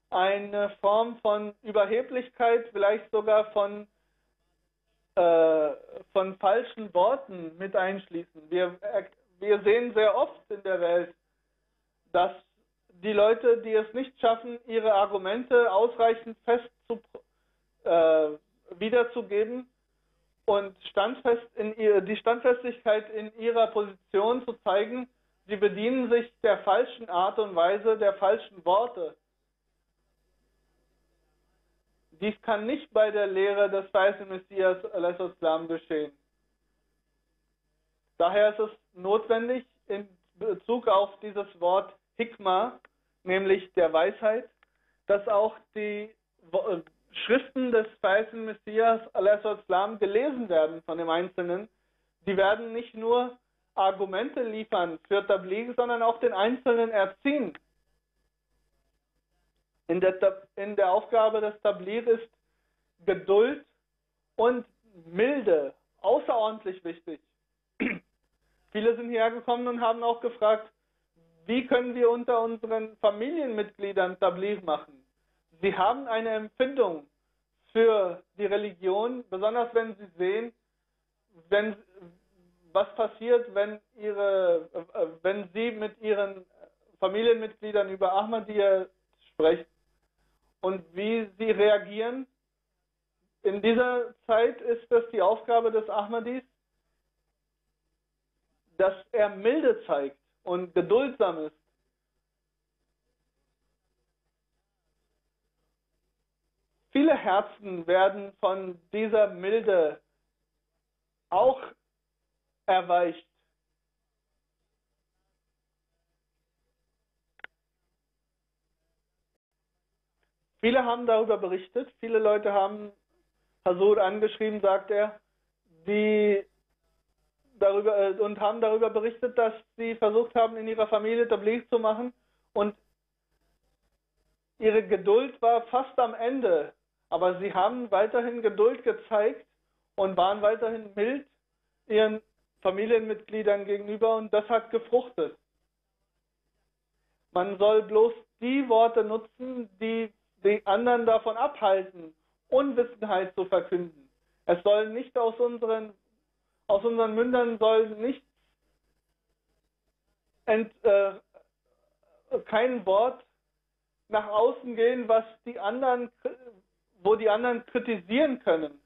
eine Form von Überheblichkeit, vielleicht sogar von falschen Worten mit einschließen. Wir sehen sehr oft in der Welt, dass die Leute, die es nicht schaffen, ihre Argumente ausreichend wiederzugeben und die Standfestigkeit in ihrer Position zu zeigen, sie bedienen sich der falschen Art und Weise, der falschen Worte. Dies kann nicht bei der Lehre des verheißenen Messias a.s. geschehen. Daher ist es notwendig, in Bezug auf dieses Wort Hikmah, nämlich der Weisheit, dass auch die Schriften des verheißenen Messias a.s. gelesen werden von dem Einzelnen. Die werden nicht nur Argumente liefern für Tabligh, sondern auch den Einzelnen erziehen. In der Aufgabe des Tabligh ist, Geduld und Milde außerordentlich wichtig. Viele sind hierher gekommen und haben auch gefragt, wie können wir unter unseren Familienmitgliedern Tabligh machen? Sie haben eine Empfindung für die Religion, besonders wenn sie sehen, was passiert, wenn sie mit ihren Familienmitgliedern über Ahmadiyya sprechen und wie sie reagieren. In dieser Zeit ist es die Aufgabe des Ahmadis, dass er Milde zeigt und geduldsam ist. Viele Herzen werden von dieser Milde auch erweicht. Viele haben darüber berichtet, viele Leute haben Hazur angeschrieben, sagt er, und haben darüber berichtet, dass sie versucht haben, in ihrer Familie Tabligh zu machen und ihre Geduld war fast am Ende, aber sie haben weiterhin Geduld gezeigt und waren weiterhin mild ihren Familienmitgliedern gegenüber und das hat gefruchtet. Man soll bloß die Worte nutzen, die die anderen davon abhalten, Unwissenheit zu verkünden. Es soll nicht aus unseren Mündern soll nicht kein Wort nach außen gehen, wo die anderen kritisieren können.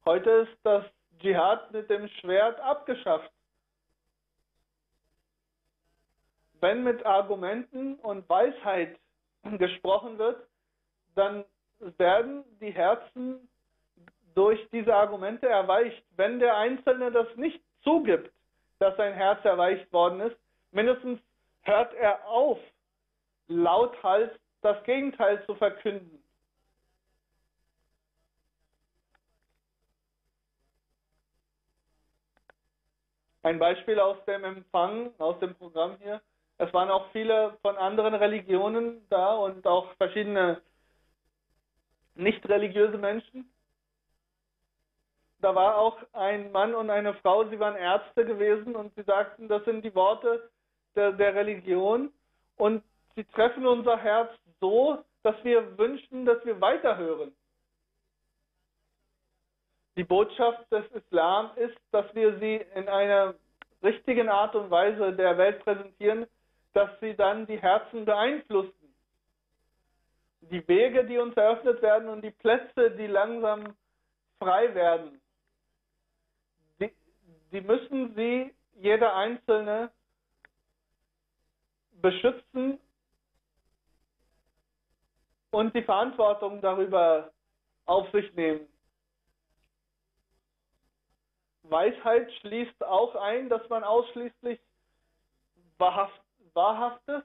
Heute ist das Dschihad mit dem Schwert abgeschafft. Wenn mit Argumenten und Weisheit gesprochen wird, dann werden die Herzen durch diese Argumente erweicht. Wenn der Einzelne das nicht zugibt, dass sein Herz erweicht worden ist, mindestens hört er auf, lauthals das Gegenteil zu verkünden. Ein Beispiel aus dem Empfang, aus dem Programm hier. Es waren auch viele von anderen Religionen da und auch verschiedene nicht religiöse Menschen. Da war auch ein Mann und eine Frau, sie waren Ärzte gewesen und sie sagten, das sind die Worte der Religion und sie treffen unser Herz so, dass wir wünschen, dass wir weiterhören. Die Botschaft des Islam ist, dass wir sie in einer richtigen Art und Weise der Welt präsentieren, dass sie dann die Herzen beeinflussen. Die Wege, die uns eröffnet werden und die Plätze, die langsam frei werden, die müssen sie, jeder Einzelne, beschützen und die Verantwortung darüber auf sich nehmen. Weisheit schließt auch ein, dass man ausschließlich Wahrhaftes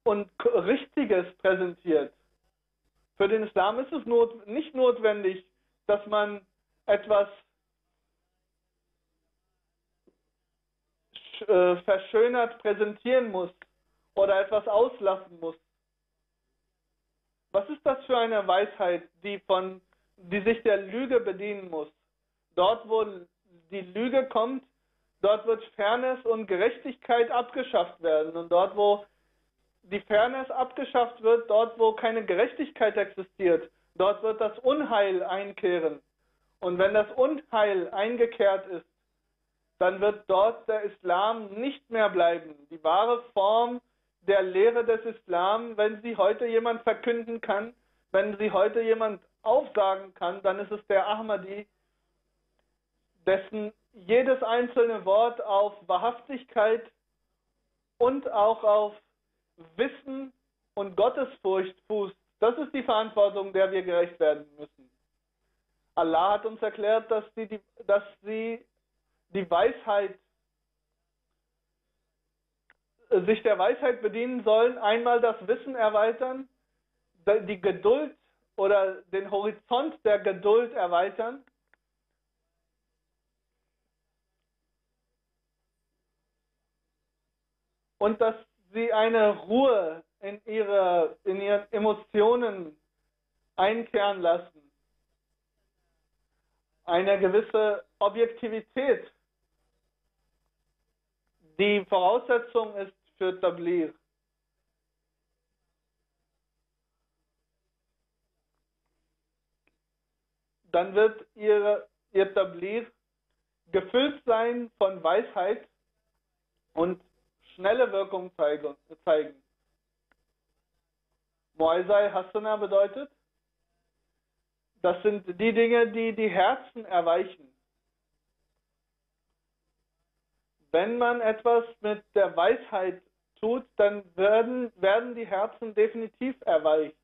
und Richtiges präsentiert. Für den Islam ist es nicht notwendig, dass man etwas verschönert präsentieren muss oder etwas auslassen muss. Was ist das für eine Weisheit, die sich der Lüge bedienen muss? Dort, wo die Lüge kommt, dort wird Fairness und Gerechtigkeit abgeschafft werden. Und dort, wo die Fairness abgeschafft wird, dort, wo keine Gerechtigkeit existiert, dort wird das Unheil einkehren. Und wenn das Unheil eingekehrt ist, dann wird dort der Islam nicht mehr bleiben. Die wahre Form der Lehre des Islam, wenn sie heute jemand verkünden kann, wenn sie heute jemand aufsagen kann, dann ist es der Ahmadi, dessen jedes einzelne Wort auf Wahrhaftigkeit und auch auf Wissen und Gottesfurcht fußt. Das ist die Verantwortung, der wir gerecht werden müssen. Allah hat uns erklärt, dass sie die Weisheit, sich der Weisheit bedienen sollen, einmal das Wissen erweitern, die Geduld oder den Horizont der Geduld erweitern und dass sie eine Ruhe in ihren Emotionen einkehren lassen. Eine gewisse Objektivität, die Voraussetzung ist für Tabligh. Dann wird ihr Tabligh gefüllt sein von Weisheit und schnelle Wirkung zeigen. Mu'izah Hasana bedeutet, das sind die Dinge, die die Herzen erweichen. Wenn man etwas mit der Weisheit tut, dann werden die Herzen definitiv erweicht.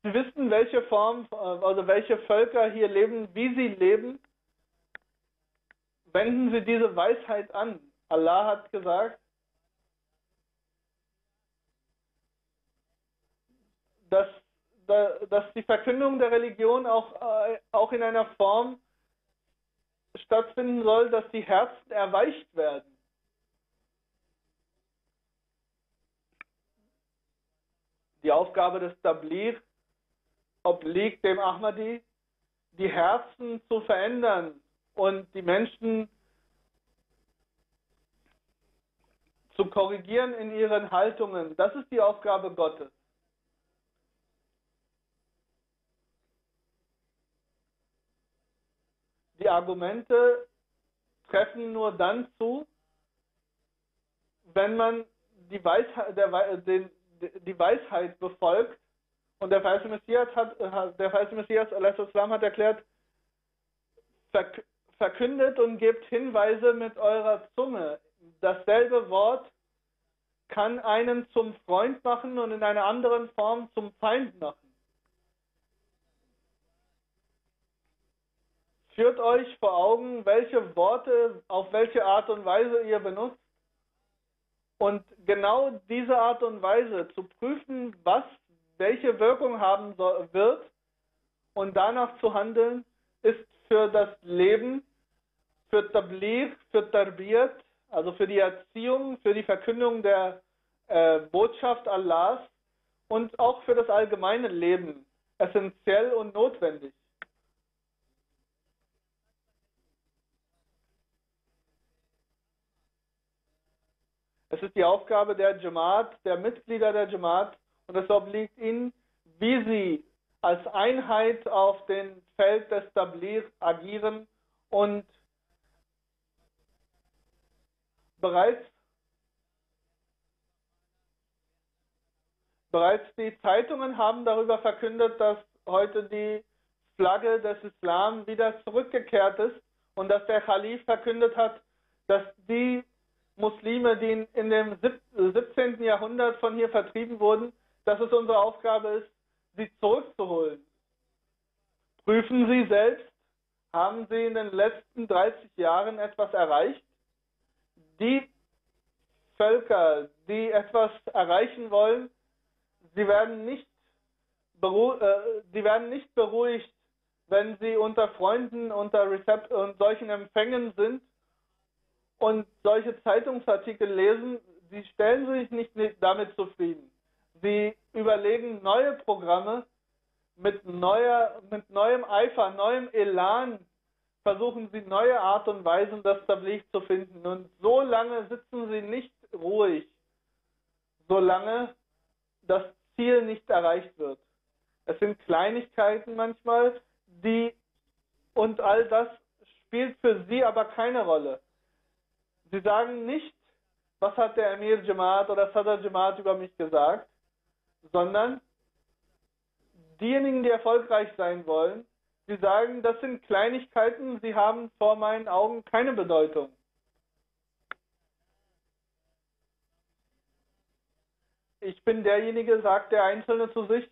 Sie wissen, welche Form, also welche Völker hier leben, wie sie leben. Wenden Sie diese Weisheit an. Allah hat gesagt, dass die Verkündung der Religion auch in einer Form stattfinden soll, dass die Herzen erweicht werden. Die Aufgabe des Tabligh obliegt dem Ahmadi, die Herzen zu verändern und die Menschen zu korrigieren in ihren Haltungen. Das ist die Aufgabe Gottes. Die Argumente treffen nur dann zu, wenn man die Weisheit befolgt. Und der falsche Messias a.s. hat erklärt, verkündet und gebt Hinweise mit eurer Zunge. Dasselbe Wort kann einen zum Freund machen und in einer anderen Form zum Feind machen. Führt euch vor Augen, welche Worte, auf welche Art und Weise ihr benutzt. Und genau diese Art und Weise zu prüfen, welche Wirkung haben wird und danach zu handeln, ist für das Leben, für Tabligh, für Tarbiyat, also für die Erziehung, für die Verkündung der Botschaft Allahs und auch für das allgemeine Leben essentiell und notwendig. Es ist die Aufgabe der Jamaat, der Mitglieder der Jamaat, und es obliegt ihnen, wie sie als Einheit auf dem Feld des Tabligh agieren und bereits die Zeitungen haben darüber verkündet, dass heute die Flagge des Islam wieder zurückgekehrt ist und dass der Khalif verkündet hat, dass die Muslime, die in dem 17. Jahrhundert von hier vertrieben wurden, dass es unsere Aufgabe ist, sie zurückzuholen. Prüfen Sie selbst, haben Sie in den letzten 30 Jahren etwas erreicht? Die Völker, die etwas erreichen wollen, sie werden nicht beruhigt, wenn sie unter Freunden, unter und solchen Empfängen sind und solche Zeitungsartikel lesen. Sie stellen sich nicht damit zufrieden. Sie überlegen neue Programme mit neuem Eifer, neuem Elan, versuchen sie neue Art und Weisen, das Tabligh zu finden. Und so lange sitzen sie nicht ruhig, solange das Ziel nicht erreicht wird. Es sind Kleinigkeiten manchmal, und all das spielt für sie aber keine Rolle. Sie sagen nicht, was hat der Emir Jamaat oder Sadr Jamaat über mich gesagt, sondern diejenigen, die erfolgreich sein wollen, sie sagen, das sind Kleinigkeiten, sie haben vor meinen Augen keine Bedeutung. Ich bin derjenige, sagt der Einzelne zu sich,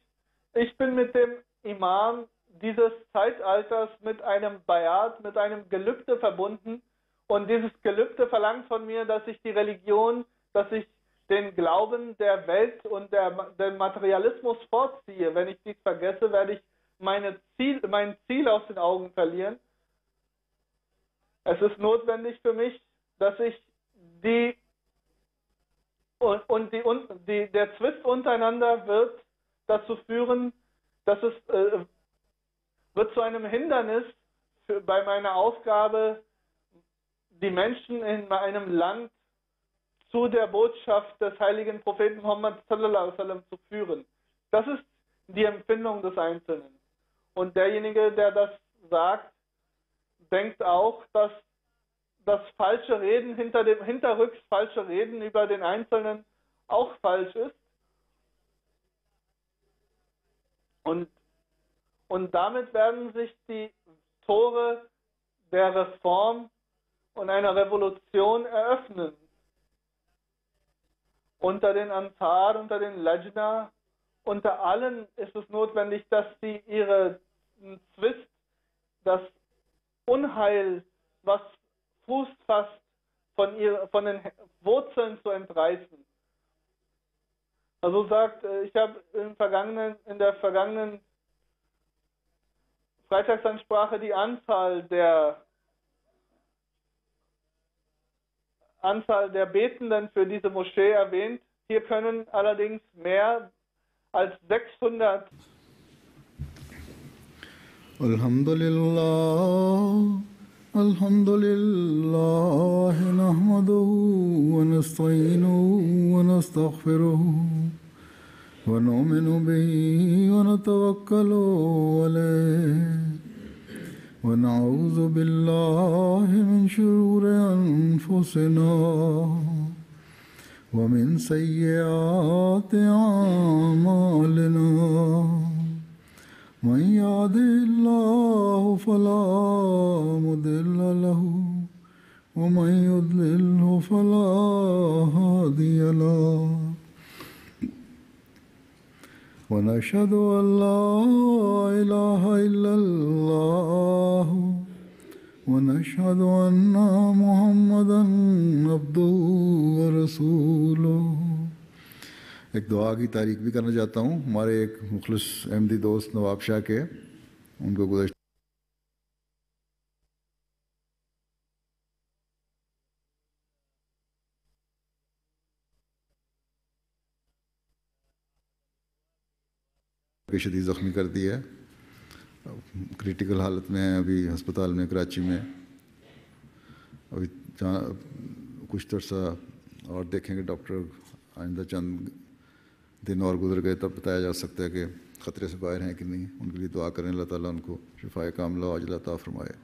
ich bin mit dem Imam dieses Zeitalters mit einem Bayat, mit einem Gelübde verbunden, und dieses Gelübde verlangt von mir, dass ich die Religion, dass ich den Glauben der Welt und den Materialismus vorziehe. Wenn ich dies vergesse, werde ich mein Ziel aus den Augen verlieren. Es ist notwendig für mich, dass ich die der Zwist untereinander wird dazu führen, dass es wird zu einem Hindernis bei meiner Aufgabe, die Menschen in einem Land zu der Botschaft des heiligen Propheten Muhammad sallallahu alaihi wasallam zu führen. Das ist die Empfindung des Einzelnen. Und derjenige, der das sagt, denkt auch, dass das falsche Reden hinterrücks falsche Reden über den Einzelnen auch falsch ist. Und damit werden sich die Tore der Reform und einer Revolution eröffnen. Unter den Ansar, unter den Lajna, unter allen ist es notwendig, dass sie ihre Zwist, das Unheil, was Fuß fasst, von den Wurzeln zu entreißen. Also sagt, ich habe in der vergangenen Freitagsansprache die Anzahl der Betenden für diese Moschee erwähnt. Hier können allerdings mehr als 600 Alhamdulillah nahmaduhu wa nasta'inuhu wa nastaghfiruhu wa nu'minu bihi wa natawakkalu alayhi wa na'udhu billahi min shururi anfusina wa min sayyiati a'malina. من يهده الله فلا مضل له ومن يضلله فلا هادي له ونشهد أن لا إله إلا الله ونشهد أن محمدا عبده ورسوله. एक दुआ की तारीफ भी करना चाहता हूँ हमारे एक मुखलिस अहमदी दोस्त नवाब शाह के उनको गुज़श्ता के शदीद ज़ख्मी कर दिया है, क्रिटिकल हालत में है अभी अस्पताल में कराची में। अभी कुछ तरसा और देखेंगे डॉक्टर, आइंदा चंद दिन और गुजर गए तब बताया जा सकता है कि ख़तरे से बाहर हैं कि नहीं। उनके लिए दुआ करें, अल्लाह ताला उनको शिफाए कामिला आजिला अता फरमाए।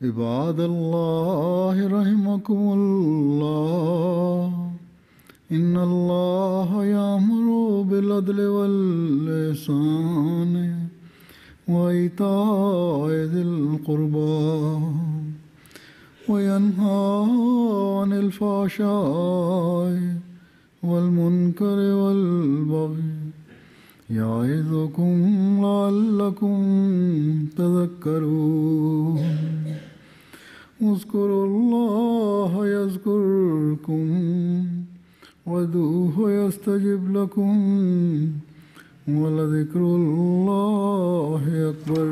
इबादल्लाह रहमकुमुल्लाह इन्नल्लाह यामुरु बिल अदलि वल इहसानि व इताइ ज़िल क़ुर्बा وينهى عن الفحشاء والمنكر والبغي يعظكم لعلكم تذكرون. اذكروا الله يذكركم وادعوه يستجب لكم ولذكر الله أكبر.